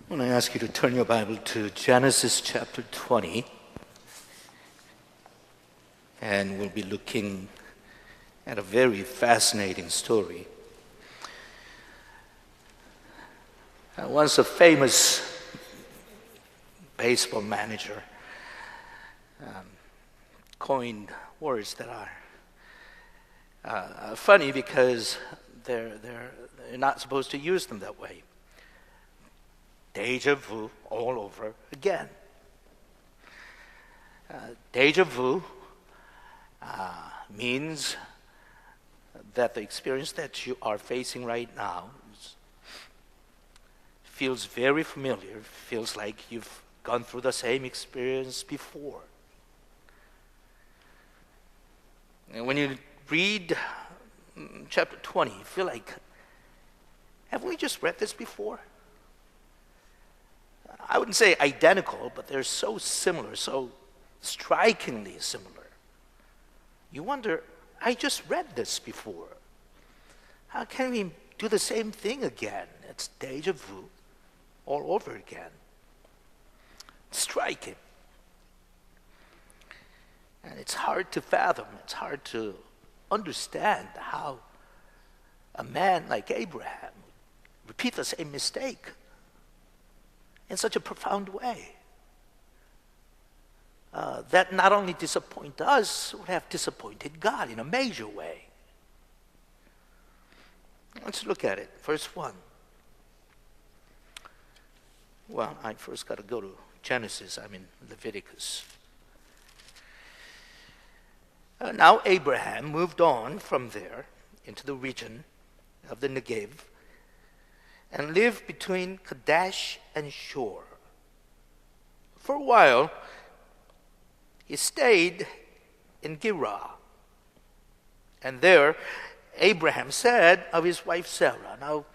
I want to ask you to turn your Bible to Genesis chapter 20, and we'll be looking at a very fascinating story. Once a famous baseball manager coined words that are funny because they're not supposed to use them that way. Deja vu all over again. Deja vu means that the experience that you are facing right now feels very familiar, feels like you've gone through the same experience before. And when you read chapter 20, you feel like, have we just read this before? I wouldn't say identical, but they're so similar, so strikingly similar. You wonder, I just read this before. How can we do the same thing again? It's deja vu all over again. Striking. And it's hard to fathom, it's hard to understand how a man like Abraham would repeat the same mistake in such a profound way that not only disappoint us, would have disappointed God in a major way. Let's look at it. Verse 1. Well, I first got to go to Genesis. I'm in Leviticus. Now Abraham moved on from there into the region of the Negev and lived between Kadesh and Shur. For a while, he stayed in Gerar. And there, Abraham said of his wife Sarah. Now,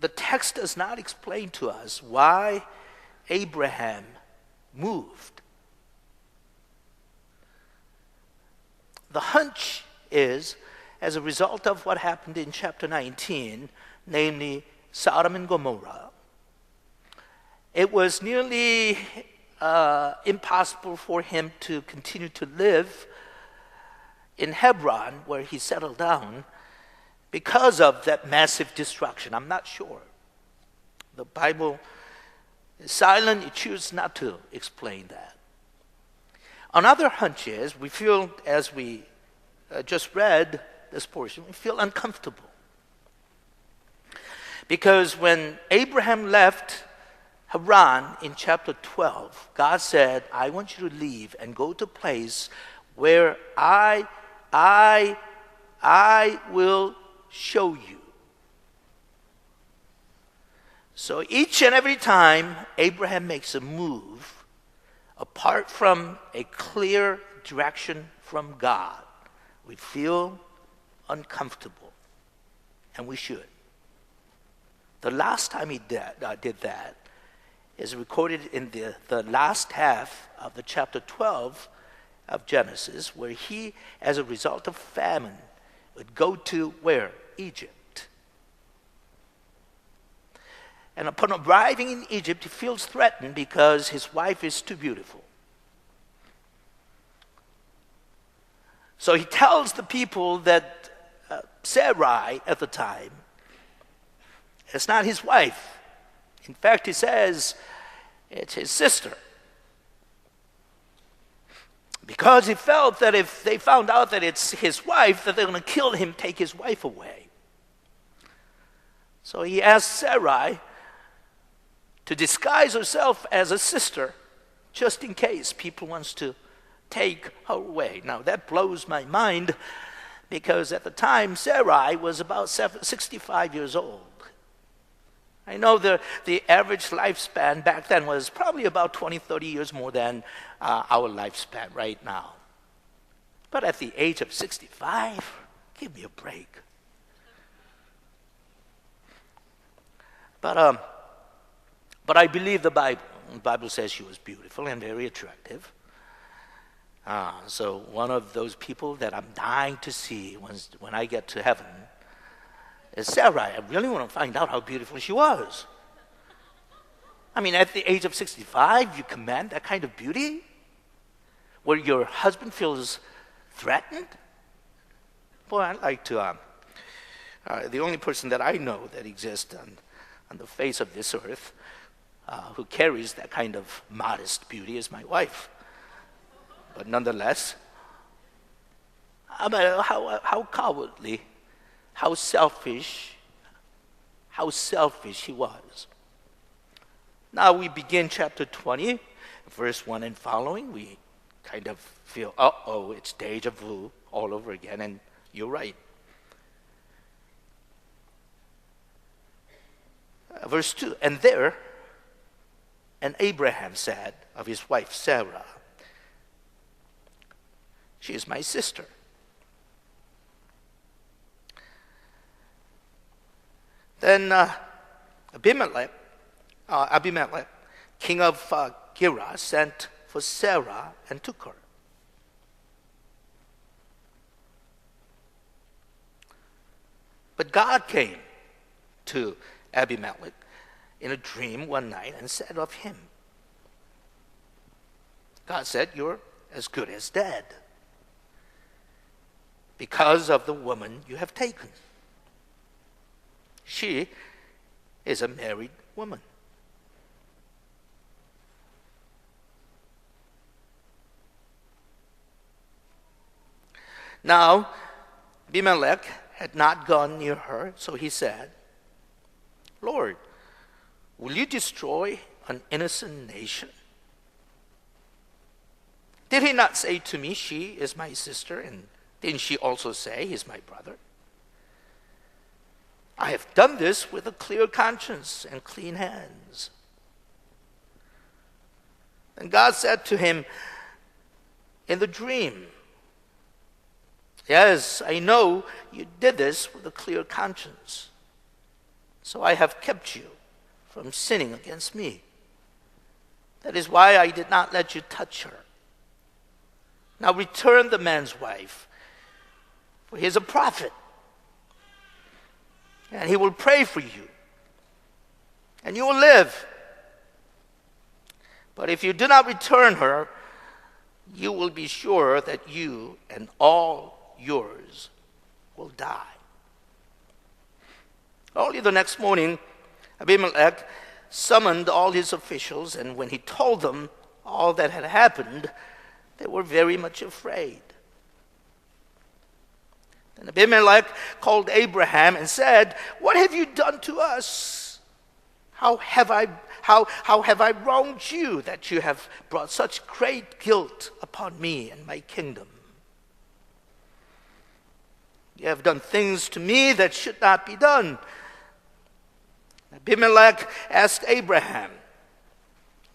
the text does not explain to us why Abraham moved. The hunch is as a result of what happened in chapter 19, namely Sodom and Gomorrah. It was nearly impossible for him to continue to live in Hebron, where he settled down, because of that massive destruction. I'm not sure. The Bible is silent. It chooses not to explain that. Another hunch is, we feel, as we just read this portion, we feel uncomfortable. Because when Abraham left Haran in chapter 12, God said, I want you to leave and go to a place where I will show you. So each and every time Abraham makes a move, apart from a clear direction from God, we feel uncomfortable, and we should. The last time he did that is recorded in the last half of the chapter 12 of Genesis, where he, as a result of famine, would go to where? Egypt. And upon arriving in Egypt, he feels threatened because his wife is too beautiful. So he tells the people that Sarai at the time is not his wife. In fact, he says it's his sister. Because he felt that if they found out that it's his wife, that they're going to kill him, take his wife away. So he asked Sarai to disguise herself as a sister, just in case people wants to take her away. Now that blows my mind, because at the time Sarai was about 65 years old. I know the average lifespan back then was probably about 20, 30 years more than our lifespan right now. But at the age of 65, give me a break. But I believe the Bible. The Bible says she was beautiful and very attractive. So one of those people that I'm dying to see when I get to heaven is Sarai. I really want to find out how beautiful she was. I mean, at the age of 65, you command that kind of beauty? Where your husband feels threatened? Boy, I'd like to, the only person that I know that exists on the face of this earth who carries that kind of modest beauty is my wife. But nonetheless, how cowardly, how selfish he was. Now we begin chapter 20, verse 1 and following. We kind of feel, it's deja vu all over again, and you're right. Verse 2, and Abraham said of his wife Sarah, she is my sister. Then Abimelech, king of Gerar, sent for Sarah and took her. But God came to Abimelech in a dream one night and said of him, God said, you're as good as dead because of the woman you have taken. She is a married woman. Now, Abimelech had not gone near her, so he said, Lord, will you destroy an innocent nation? Did he not say to me, she is my sister, and didn't she also say, he's my brother? I have done this with a clear conscience and clean hands. And God said to him in the dream, yes, I know you did this with a clear conscience. So I have kept you from sinning against me. That is why I did not let you touch her. Now return the man's wife, for he is a prophet, and he will pray for you, and you will live. But if you do not return her, you will be sure that you and all yours will die. Early the next morning, Abimelech summoned all his officials, and when he told them all that had happened, they were very much afraid. Then Abimelech called Abraham and said, what have you done to us? How have I wronged you that you have brought such great guilt upon me and my kingdom? You have done things to me that should not be done. Abimelech asked Abraham,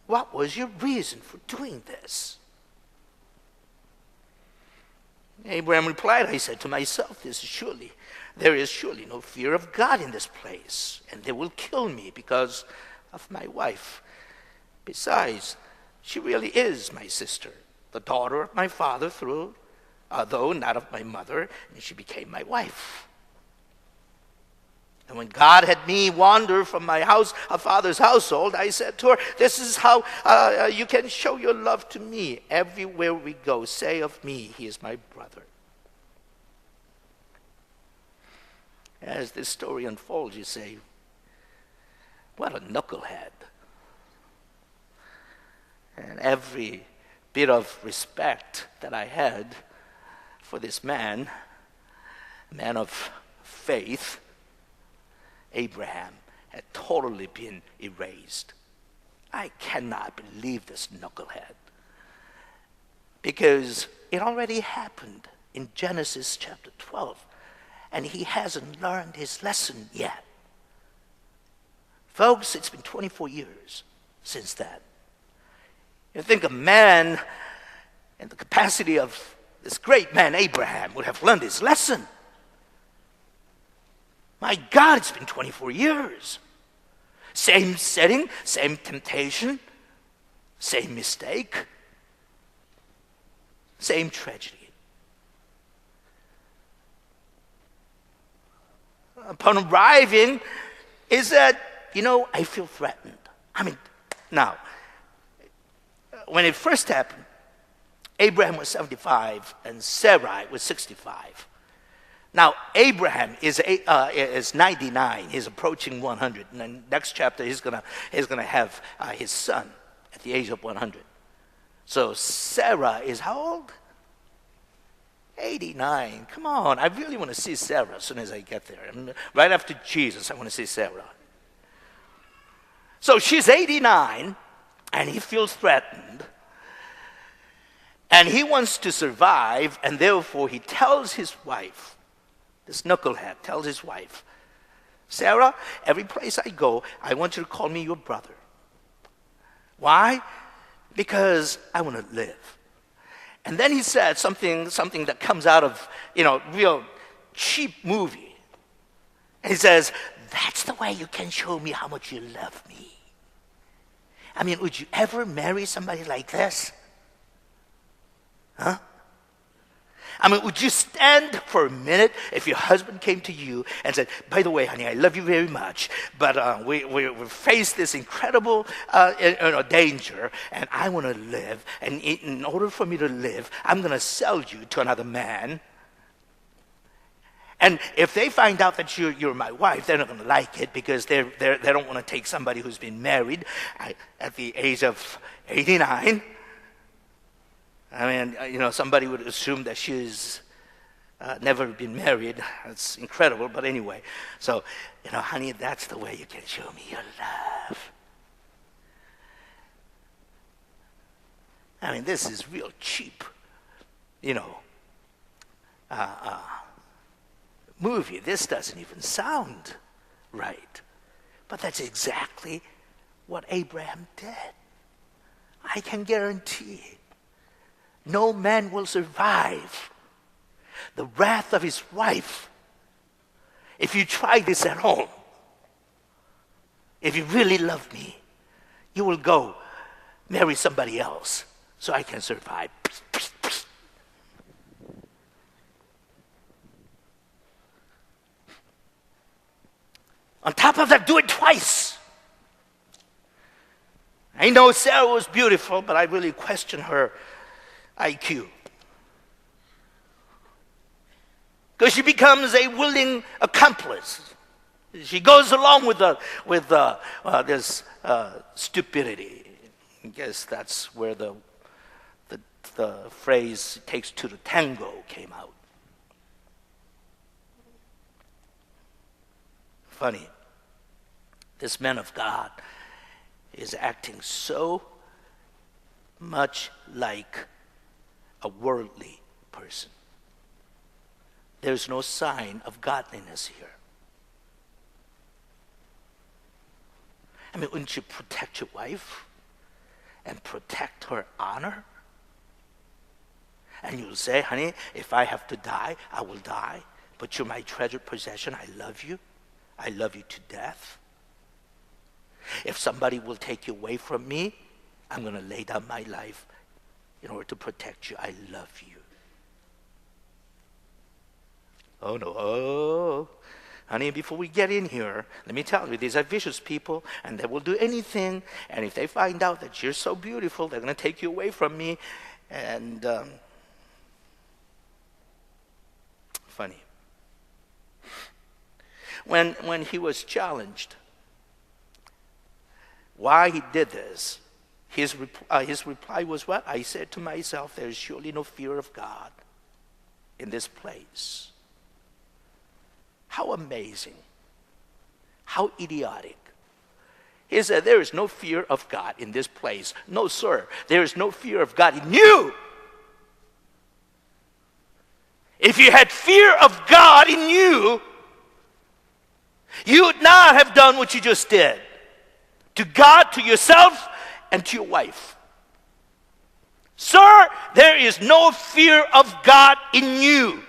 what was your reason for doing this? Abraham replied, I said to myself, there is surely no fear of God in this place, and they will kill me because of my wife. Besides, she really is my sister, the daughter of my father though not of my mother, and she became my wife. And when God had me wander from my father's household, I said to her, this is how you can show your love to me. Everywhere we go, say of me, he is my brother. As this story unfolds, you say, what a knucklehead. And every bit of respect that I had for this man of faith, Abraham, had totally been erased. I cannot believe this knucklehead, because it already happened in Genesis chapter 12, and he hasn't learned his lesson yet. Folks, it's been 24 years since that. You think a man in the capacity of this great man Abraham would have learned his lesson. My God, it's been 24 years. Same setting, same temptation, same mistake, same tragedy. Upon arriving, he said, I feel threatened. Now, when it first happened, Abraham was 75 and Sarai was 65. Now, Abraham is 99. He's approaching 100. And then next chapter, he's gonna have his son at the age of 100. So Sarah is how old? 89. Come on, I really want to see Sarah as soon as I get there. Right after Jesus, I want to see Sarah. So she's 89, and he feels threatened. And he wants to survive, and therefore he tells his wife, this knucklehead tells his wife, Sarah, every place I go, I want you to call me your brother. Why? Because I want to live. And then he said something that comes out of, real cheap movie. And he says, that's the way you can show me how much you love me. I mean, would you ever marry somebody like this? Huh? I mean, would you stand for a minute if your husband came to you and said, by the way, honey, I love you very much, but we face this incredible danger, and I want to live, and in order for me to live, I'm going to sell you to another man. And if they find out that you're my wife, they're not going to like it because they don't want to take somebody who's been married at the age of 89. I mean, somebody would assume that she's never been married. That's incredible, but anyway. So, honey, that's the way you can show me your love. I mean, this is real cheap, movie. This doesn't even sound right. But that's exactly what Abraham did. I can guarantee no man will survive the wrath of his wife if you try this at home. If you really love me, you will go marry somebody else so I can survive. On top of that, do it twice. I know Sarah was beautiful, but I really question her IQ. Because she becomes a willing accomplice. She goes along with this stupidity. I guess that's where the phrase "takes two to tango" came out. Funny. This man of God is acting so much like a worldly person. There's no sign of godliness here. I mean, wouldn't you protect your wife and protect her honor? And you'll say, honey, if I have to die, I will die. But you're my treasured possession. I love you. I love you to death. If somebody will take you away from me, I'm going to lay down my life in order to protect you. I love you. Oh, no. Oh, honey, before we get in here, let me tell you, these are vicious people, and they will do anything. And if they find out that you're so beautiful, they're going to take you away from me. And funny. When he was challenged why he did this, his reply was what? I said to myself, there is surely no fear of God in this place. How amazing. How idiotic. He said, there is no fear of God in this place. No, sir, there is no fear of God in you. If you had fear of God in you, you would not have done what you just did. To God, to yourself, and to your wife. Sir, there is no fear of God in you.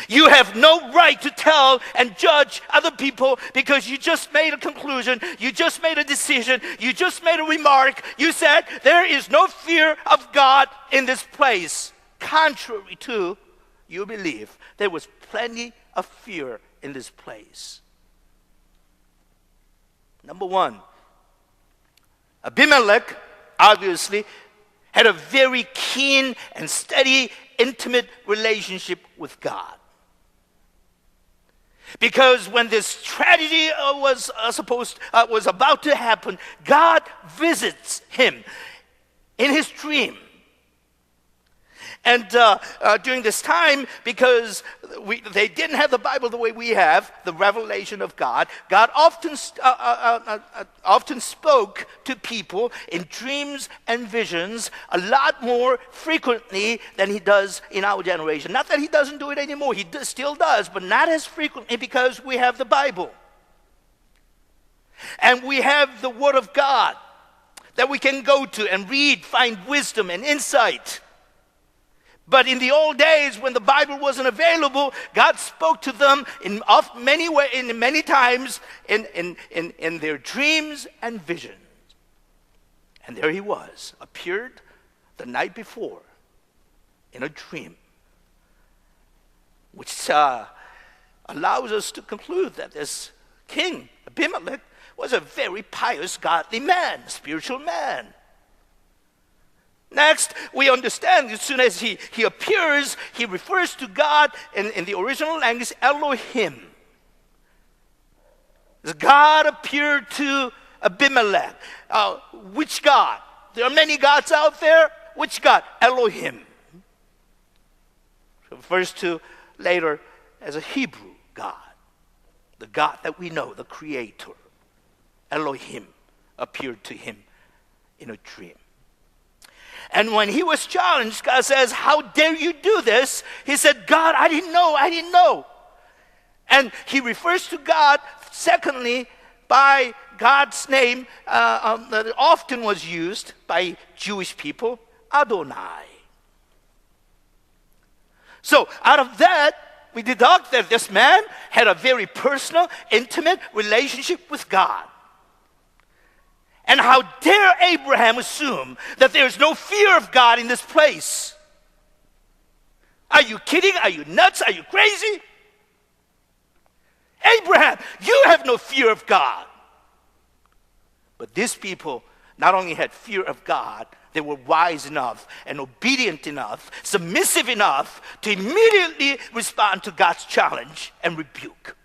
You have no right to tell and judge other people because you just made a conclusion, you just made a decision, you just made a remark. You said, there is no fear of God in this place. Contrary to you believe, there was plenty of fear in this place. Number one, Abimelech obviously had a very keen and steady, intimate relationship with God. Because when this tragedy was about to happen, God visits him in his dream. And during this time, because they didn't have the Bible the way we have, the revelation of God, God often spoke to people in dreams and visions a lot more frequently than he does in our generation. Not that he doesn't do it anymore, he still does, but not as frequently because we have the Bible. And we have the Word of God that we can go to and read, find wisdom and insight. But in the old days, when the Bible wasn't available, God spoke to them in many times in their dreams and visions. And there he was, appeared the night before in a dream, which allows us to conclude that this king, Abimelech, was a very pious, godly man, spiritual man. Next, we understand as soon as he appears, he refers to God in the original language, Elohim. God appeared to Abimelech. Which God? There are many gods out there. Which God? Elohim. Refers to later as a Hebrew God. The God that we know, the Creator. Elohim appeared to him in a dream. And when he was challenged, God says, how dare you do this? He said, God, I didn't know. And he refers to God, secondly, by God's name that often was used by Jewish people, Adonai. So out of that, we deduct that this man had a very personal, intimate relationship with God. And how dare Abraham assume that there's no fear of God in this place? Are you kidding? Are you nuts? Are you crazy? Abraham, you have no fear of God. But these people not only had fear of God, they were wise enough and obedient enough, submissive enough to immediately respond to God's challenge and rebuke.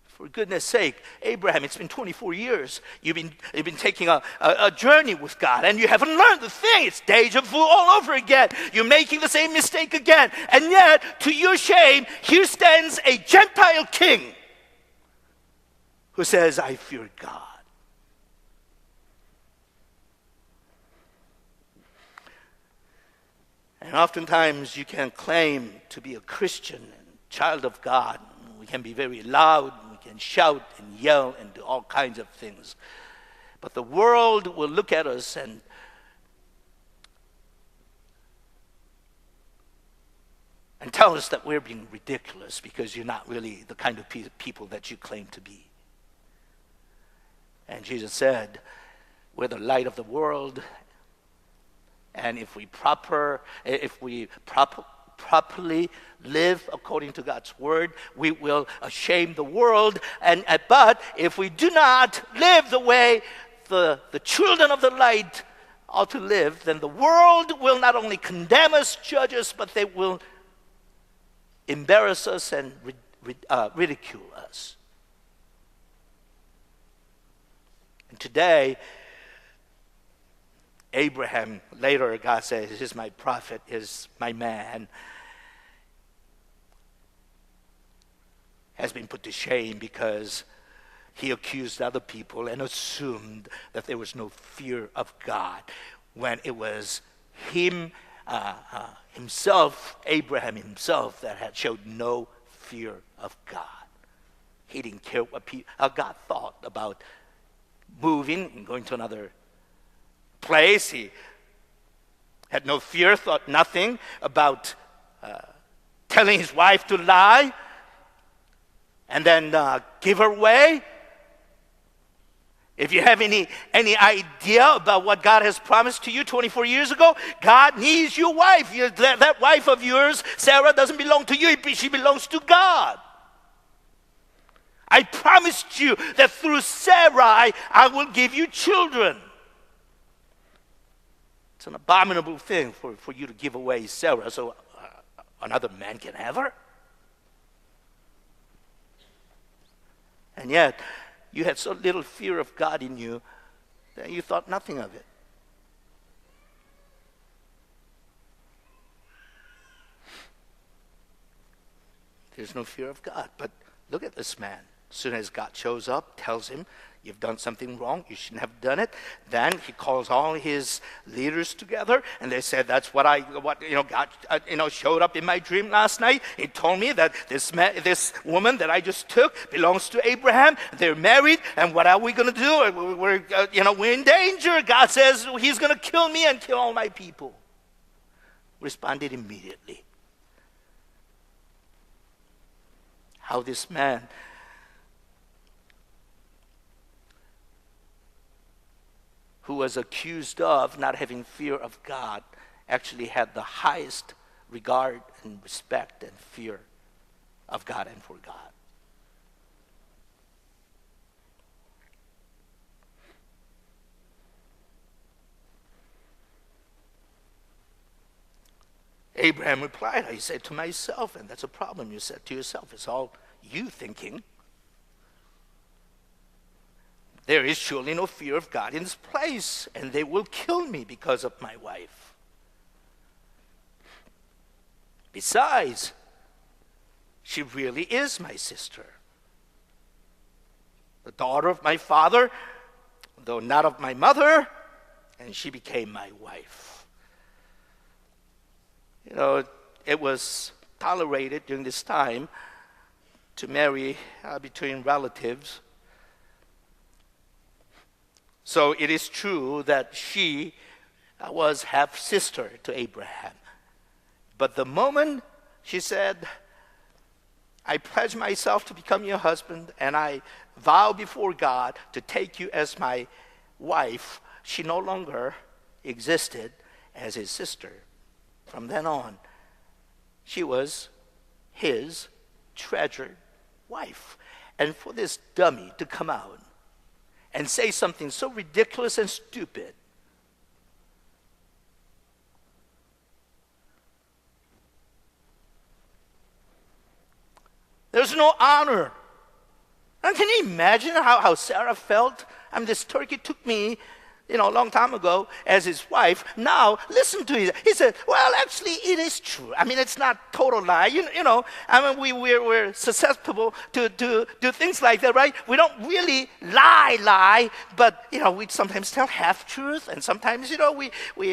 For goodness sake, Abraham, it's been 24 years. You've been taking a journey with God, and you haven't learned the thing. It's deja vu all over again. You're making the same mistake again. And yet, to your shame, here stands a Gentile king who says, I fear God. And oftentimes, you can claim to be a Christian and child of God. We can be very loud, we can shout and yell and do all kinds of things. But the world will look at us and tell us that we're being ridiculous because you're not really the kind of people that you claim to be. And Jesus said, we're the light of the world, and if we properly live according to God's word, we will shame the world. But if we do not live the way the children of the light ought to live, then the world will not only condemn us, judge us, but they will embarrass us and ridicule us. And today, Abraham, later God says, he's my prophet, he's my man, has been put to shame because he accused other people and assumed that there was no fear of God when it was himself, Abraham himself, that had showed no fear of God. He didn't care what God thought about moving and going to another place. He had no fear, thought nothing about telling his wife to lie and then give her away. If you have any idea about what God has promised to you 24 years ago, God needs your wife. That wife of yours, Sarah, doesn't belong to you. She belongs to God. I promised you that through Sarai, I will give you children. It's an abominable thing for you to give away Sarah so another man can have her. And yet, you had so little fear of God in you that you thought nothing of it. There's no fear of God. But look at this man. As soon as God shows up, tells him, you've done something wrong, you shouldn't have done it. Then he calls all his leaders together, and they said, that's what God showed up in my dream last night. He told me that this woman that I just took belongs to Abraham. They're married, and what are we going to do? We're in danger. God says he's going to kill me and kill all my people. Responded immediately. How this man who was accused of not having fear of God actually had the highest regard and respect and fear of God and for God. Abraham replied, I said to myself, and that's a problem, you said to yourself, it's all you thinking. There is surely no fear of God in this place, and they will kill me because of my wife. Besides, she really is my sister, the daughter of my father, though not of my mother, and she became my wife. It was tolerated during this time to marry between relatives. So it is true that she was half-sister to Abraham. But the moment she said, I pledge myself to become your husband, and I vow before God to take you as my wife, she no longer existed as his sister. From then on, she was his treasured wife. And for this dummy to come out and say something so ridiculous and stupid, there's no honor. And can you imagine how Sarah felt? This turkey took me, a long time ago as his wife. Now, listen to it. He said, well, actually, it is true. It's not total lie. We're susceptible to do things like that, right? We don't really lie, but, we sometimes tell half-truth, and sometimes, we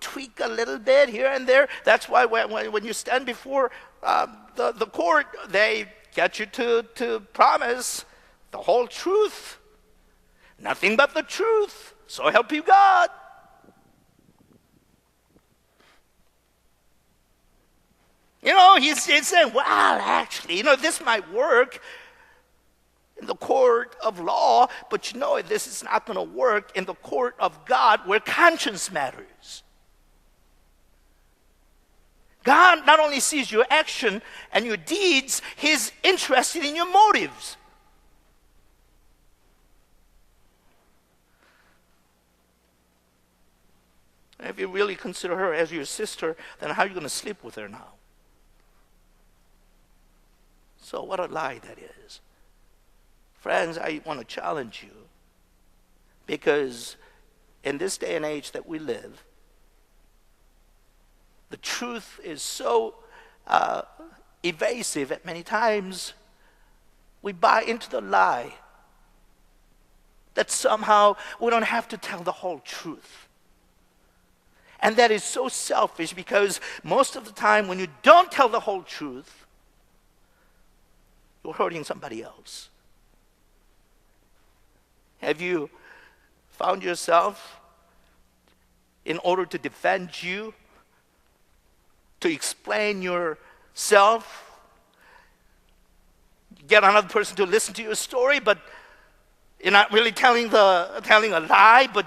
tweak a little bit here and there. That's why when you stand before the court, they get you to promise the whole truth. Nothing but the truth. So help you God. He's saying, well, actually, this might work in the court of law, but this is not going to work in the court of God where conscience matters. God not only sees your action and your deeds, He's interested in your motives. If you really consider her as your sister, then how are you going to sleep with her now? So what a lie that is. Friends, I want to challenge you, because in this day and age that we live, the truth is so evasive at many times we buy into the lie that somehow we don't have to tell the whole truth. And that is so selfish, because most of the time when you don't tell the whole truth, you're hurting somebody else. Have you found yourself, in order to defend you, to explain yourself, get another person to listen to your story, but you're not really telling a lie, but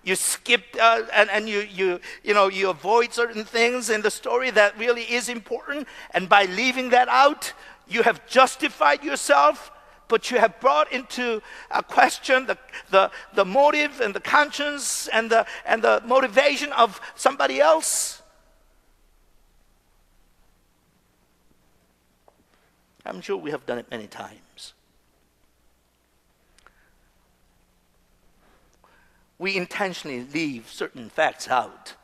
you skip and you avoid certain things in the story that really is important, and by leaving that out, you have justified yourself, but you have brought into a question the motive and the conscience and the motivation of somebody else? I'm sure we have done it many times. We intentionally leave certain facts out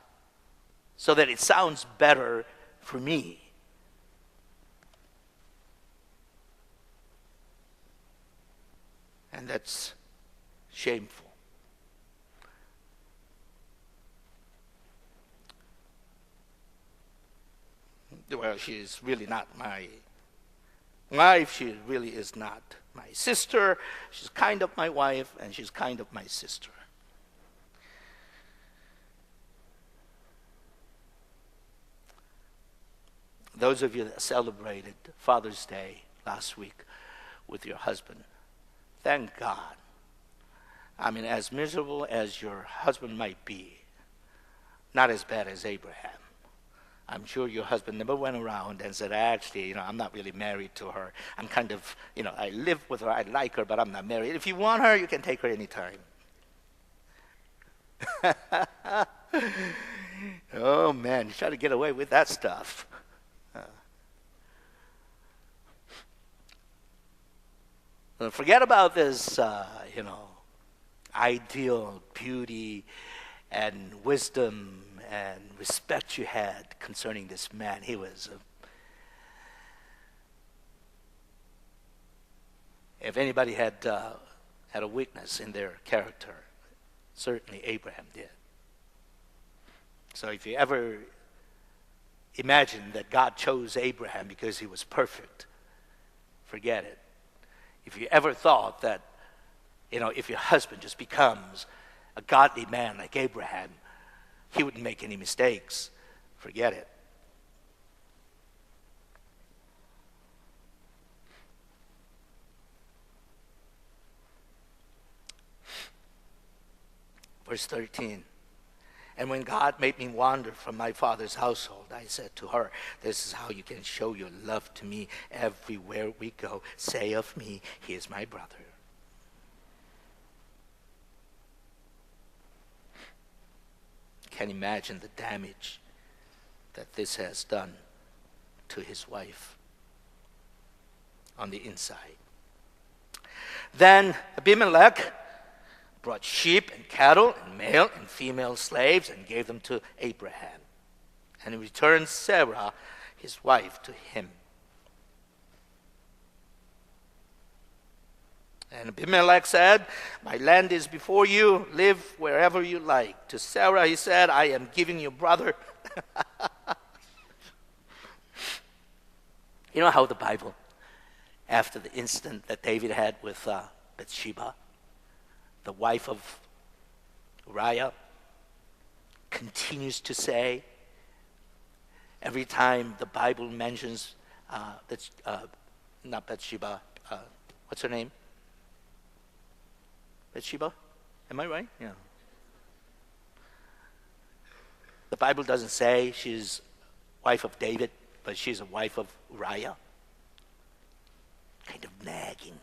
so that it sounds better for me. And that's shameful. Well, she is really not my wife. She really is not my sister. She's kind of my wife, and she's kind of my sister. Those of you that celebrated Father's Day last week with your husband, thank God. I mean, as miserable as your husband might be, not as bad as Abraham. I'm sure your husband never went around and said, actually, I'm not really married to her. I'm kind of, I live with her, I like her, but I'm not married. If you want her, you can take her anytime. Oh, man, you try to get away with that stuff. Forget about this, ideal beauty and wisdom and respect you had concerning this man. He was, if anybody had a weakness in their character, certainly Abraham did. So if you ever imagine that God chose Abraham because he was perfect, forget it. If you ever thought that, if your husband just becomes a godly man like Abraham, he wouldn't make any mistakes, forget it. Verse 13. And when God made me wander from my father's household, I said to her, this is how you can show your love to me everywhere we go. Say of me, he is my brother. Can't imagine the damage that this has done to his wife on the inside. Then Abimelech brought sheep and cattle and male and female slaves and gave them to Abraham. And he returned Sarah, his wife, to him. And Abimelech said, my land is before you, live wherever you like. To Sarah he said, I am giving you brother. You know how the Bible, after the incident that David had with Bathsheba, the wife of Uriah, continues to say, every time the Bible mentions, not Bathsheba, what's her name? Bathsheba? Am I right? Yeah. The Bible doesn't say she's wife of David, but she's a wife of Uriah. Kind of nagging.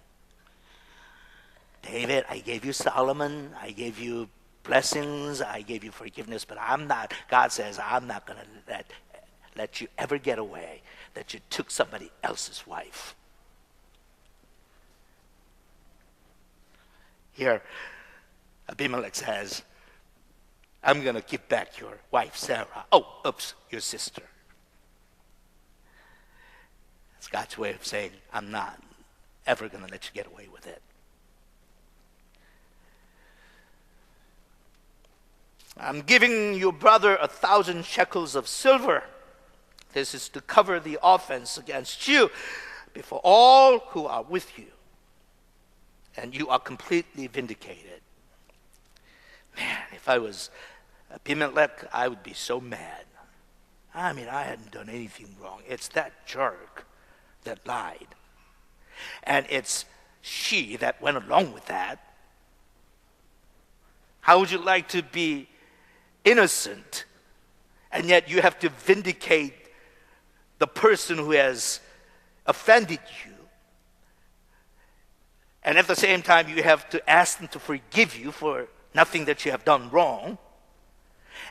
David, I gave you Solomon, I gave you blessings, I gave you forgiveness, but God says, I'm not going to let you ever get away that you took somebody else's wife. Here, Abimelech says, I'm going to give back your wife, Sarah. Oh, oops, your sister. It's God's way of saying, I'm not ever going to let you get away with it. I'm giving your brother 1,000 shekels of silver. This is to cover the offense against you before all who are with you. And you are completely vindicated. Man, if I was Abimelech, I would be so mad. I mean, I hadn't done anything wrong. It's that jerk that lied. And it's she that went along with that. How would you like to be innocent, and yet you have to vindicate the person who has offended you, and at the same time you have to ask them to forgive you for nothing that you have done wrong,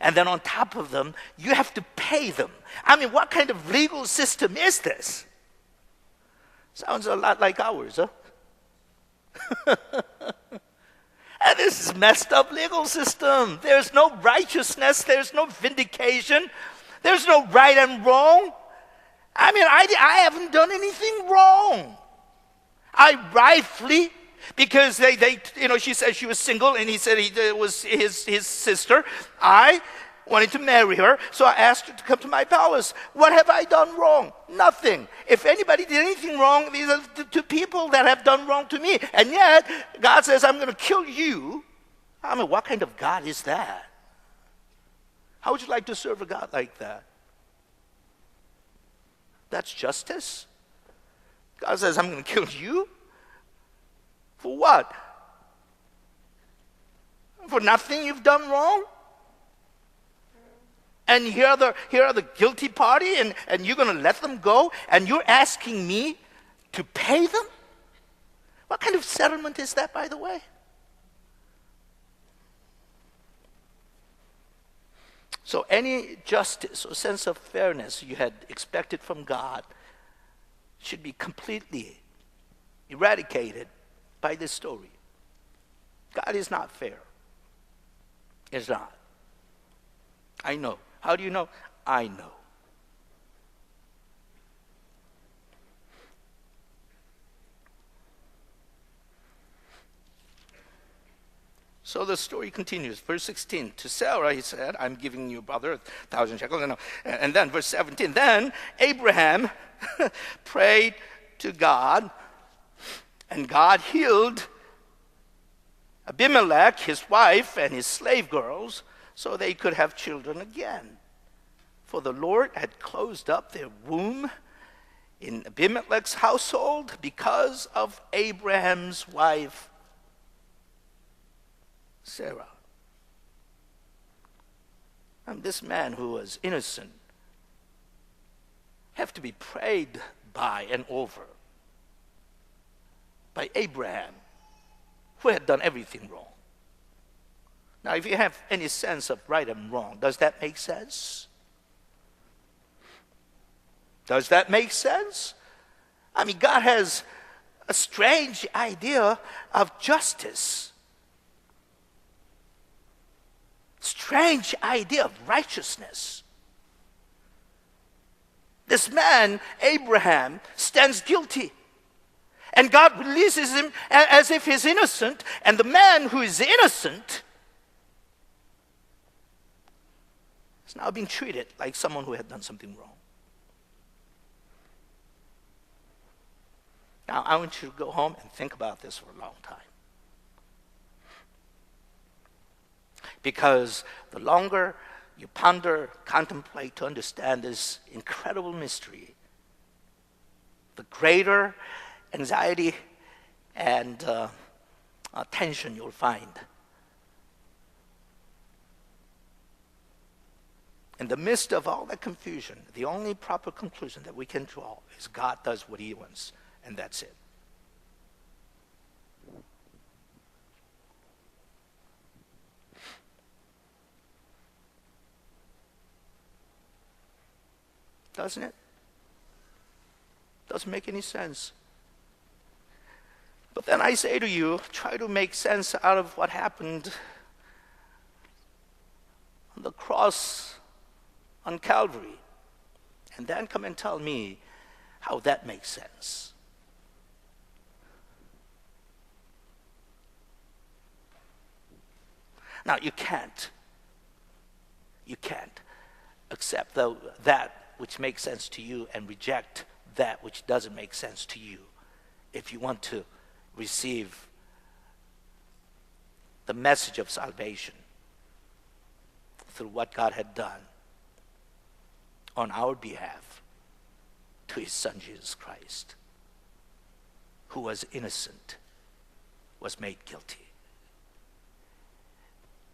and then on top of them, you have to pay them. I mean, what kind of legal system is this? Sounds a lot like ours, huh? And this is messed up legal system. There's no righteousness. There's no vindication. There's no right and wrong. I mean, I haven't done anything wrong. I rightfully, because she said she was single, and he said it was his sister. I wanted to marry her, so I asked her to come to my palace. What have I done wrong? Nothing. If anybody did anything wrong, these are the two people that have done wrong to me. And yet, God says, I'm going to kill you. I mean, what kind of God is that? How would you like to serve a God like that? That's justice? God says, I'm going to kill you? For what? For nothing you've done wrong? And here are the guilty party, and you're going to let them go, and you're asking me to pay them? What kind of settlement is that, by the way? So any justice or sense of fairness you had expected from God should be completely eradicated by this story. God is not fair. It's not. I know. How do you know? I know. So the story continues. Verse 16, to Sarah he said, I'm giving you, brother, 1,000 shekels. And then verse 17, then Abraham prayed to God, and God healed Abimelech, his wife, and his slave girls, so they could have children again. For the Lord had closed up their womb in Abimelech's household because of Abraham's wife, Sarah. And this man who was innocent have to be prayed by and over by Abraham, who had done everything wrong. Now, if you have any sense of right and wrong, does that make sense? Does that make sense? I mean, God has a strange idea of justice. Strange idea of righteousness. This man, Abraham, stands guilty. And God releases him as if he's innocent. And the man who is innocent is now being treated like someone who had done something wrong. Now, I want you to go home and think about this for a long time. Because the longer you ponder, contemplate to understand this incredible mystery, the greater anxiety and tension you'll find. In the midst of all that confusion, the only proper conclusion that we can draw is God does what he wants, and that's it. Doesn't it? Doesn't make any sense. But then I say to you, try to make sense out of what happened on the cross on Calvary. And then come and tell me how that makes sense. Now, you can't accept that which makes sense to you and reject that which doesn't make sense to you if you want to receive the message of salvation through what God had done on our behalf to his Son Jesus Christ, who was innocent, was made guilty.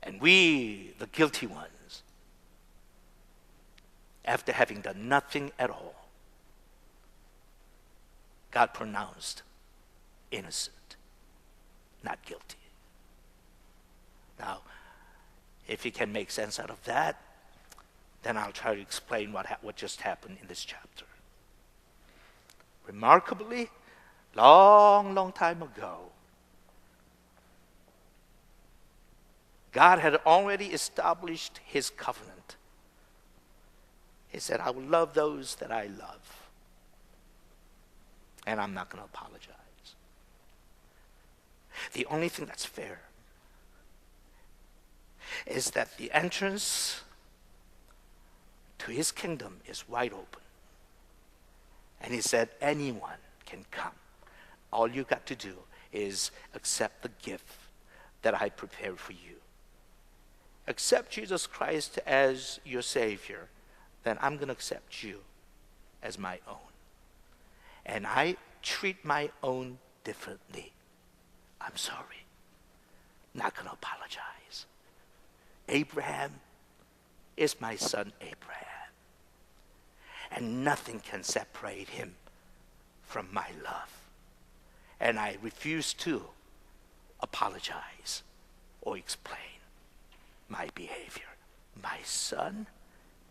And we, the guilty ones, after having done nothing at all, God pronounced innocent, not guilty. Now, if you can make sense out of that, then I'll try to explain what just happened in this chapter. Remarkably, long time ago, God had already established his covenant. He said, I will love those that I love, and I'm not going to apologize. The only thing that's fair is that the entrance to his kingdom is wide open. And he said, anyone can come. All you got to do is accept the gift that I prepared for you. Accept Jesus Christ as your Savior, then I'm going to accept you as my own. And I treat my own differently. I'm sorry. Not going to apologize. Abraham is my son Abraham. And nothing can separate him from my love. And I refuse to apologize or explain my behavior. My son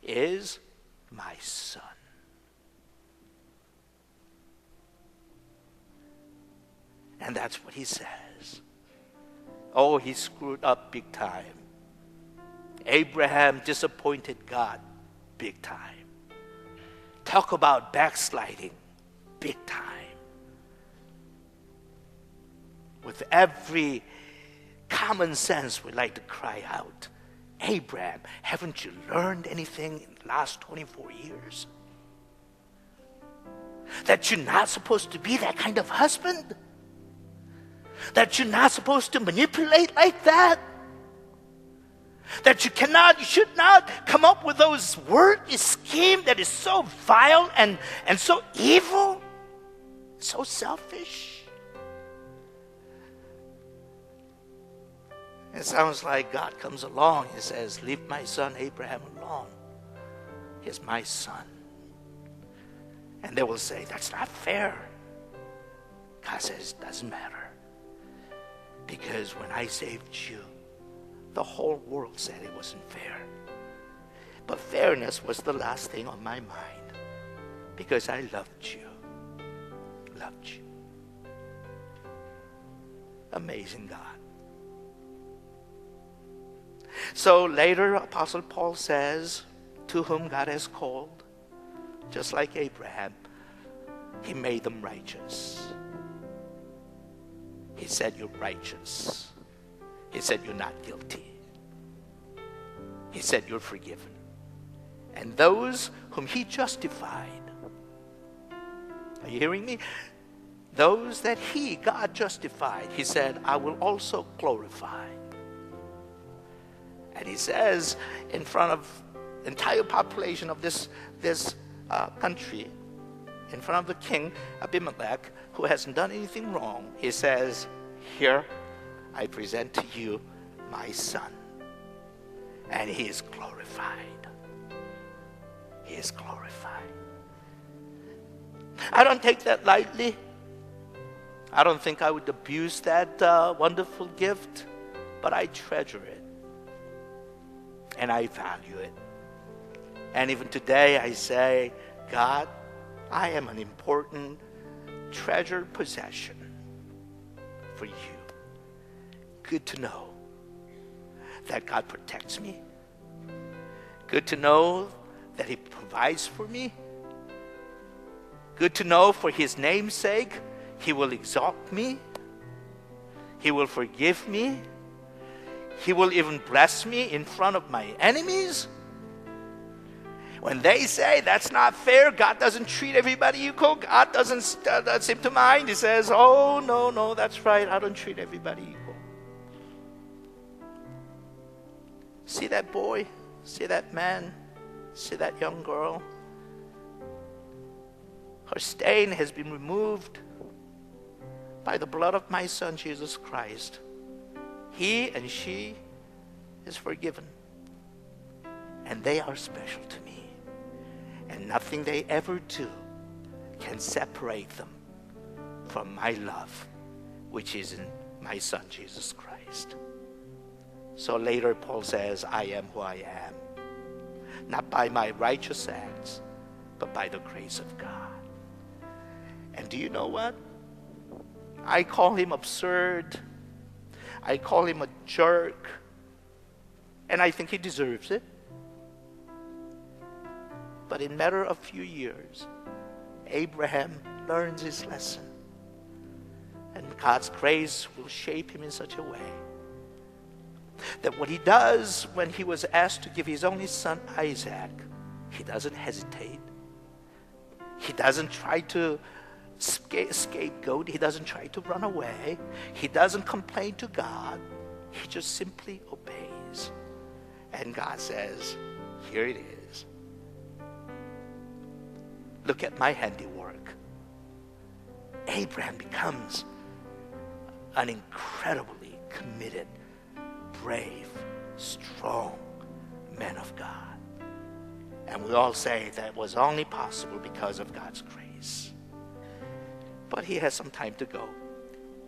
is my son. And that's what he says. Oh, he screwed up big time. Abraham disappointed God big time. Talk about backsliding big time. With every common sense, we like to cry out, Abraham, haven't you learned anything in the last 24 years? That you're not supposed to be that kind of husband? That you're not supposed to manipulate like that? That you should not come up with those words, scheme that is so vile and so evil, so selfish? It sounds like God comes along and says, leave my son Abraham alone. He's my son. And they will say, that's not fair. God says, doesn't matter. Because when I saved you, the whole world said it wasn't fair. But fairness was the last thing on my mind. Because I loved you. Loved you. Amazing God. So later, Apostle Paul says, to whom God has called, just like Abraham, he made them righteous. He said, you're righteous. He said, you're not guilty. He said, you're forgiven. And those whom he justified, are you hearing me? Those that God justified, he said, I will also glorify. And he says, in front of the entire population of this country, in front of the king Abimelech, who hasn't done anything wrong, he says, here I present to you my son. And he is glorified. He is glorified. I don't take that lightly. I don't think I would abuse that wonderful gift, but I treasure it. And I value it. And even today I say, God, I am an important, treasured possession for you. Good to know that God protects me. Good to know that he provides for me. Good to know for his name's sake, he will exalt me. He will forgive me. He will even bless me in front of my enemies. When they say that's not fair, God doesn't treat everybody equal, God doesn't seem to mind. He says, oh, no, that's right. I don't treat everybody equal. See that boy? See that man? See that young girl? Her stain has been removed by the blood of my son, Jesus Christ. He and she is forgiven. And they are special to me. And nothing they ever do can separate them from my love, which is in my Son, Jesus Christ. So later Paul says, I am who I am, not by my righteous acts, but by the grace of God. And do you know what? I call him absurd. I call him a jerk. And I think he deserves it. But in a matter of few years, Abraham learns his lesson. And God's grace will shape him in such a way that what he does when he was asked to give his only son Isaac, he doesn't hesitate. He doesn't try to scapegoat. He doesn't try to run away. He doesn't complain to God. He just simply obeys. And God says, here it is. Look at my handiwork. Abraham becomes an incredibly committed, brave, strong man of God. And we all say that was only possible because of God's grace. But he has some time to go.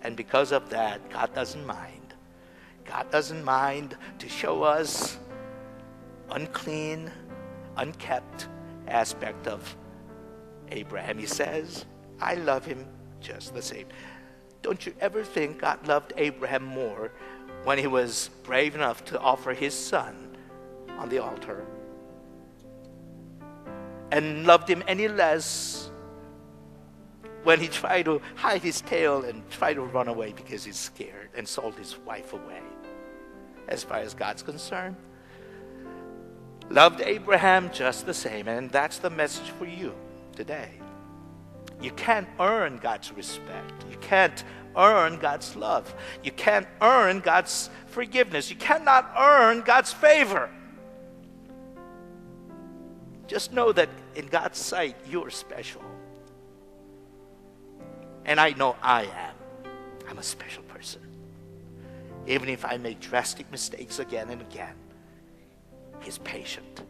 And because of that, God doesn't mind. God doesn't mind to show us unclean, unkept aspect of Abraham. He says, I love him just the same. Don't you ever think God loved Abraham more when he was brave enough to offer his son on the altar? And loved him any less when he tried to hide his tail and tried to run away because he's scared and sold his wife away? As far as God's concerned, loved Abraham just the same. And that's the message for you today. You can't earn God's respect. You can't earn God's love. You can't earn God's forgiveness. You cannot earn God's favor. Just know that in God's sight, you're special. And I know I am. I'm a special person. Even if I make drastic mistakes again and again, He's patient.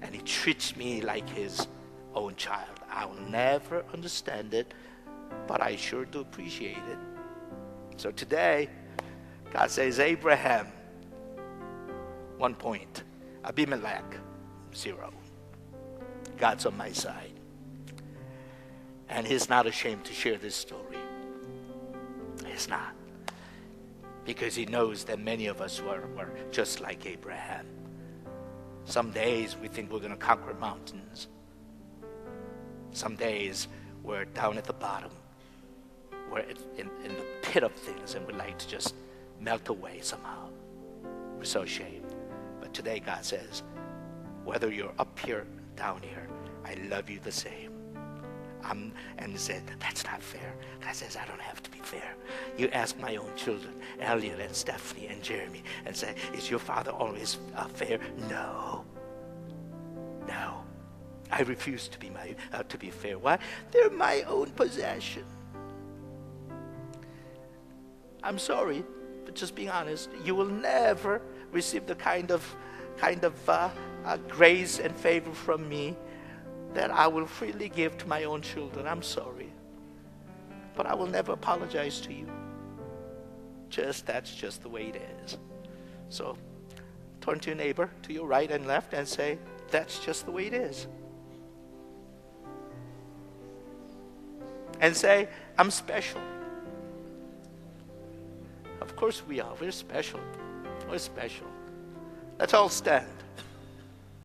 And He treats me like His own child. I'll never understand it, but I sure do appreciate it. So today, God says, Abraham, 1 point. Abimelech, 0. God's on my side. And He's not ashamed to share this story. He's not. Because He knows that many of us were just like Abraham. Some days we think we're going to conquer mountains. Some days we're down at the bottom. We're in the pit of things and we like to just melt away somehow. We're so ashamed. But today God says, whether you're up here, down here, I love you the same. And He said, that's not fair. God says, I don't have to be fair. You ask my own children, Elliot and Stephanie and Jeremy, and say, is your father always fair? No. No. I refuse to be fair. Why? They're my own possession. I'm sorry, but just being honest, you will never receive the kind of grace and favor from me that I will freely give to my own children. I'm sorry, but I will never apologize to you. That's just the way it is. So turn to your neighbor, to your right and left, and say, that's just the way it is. And say, I'm special. Of course we are. We're special. We're special. Let's all stand.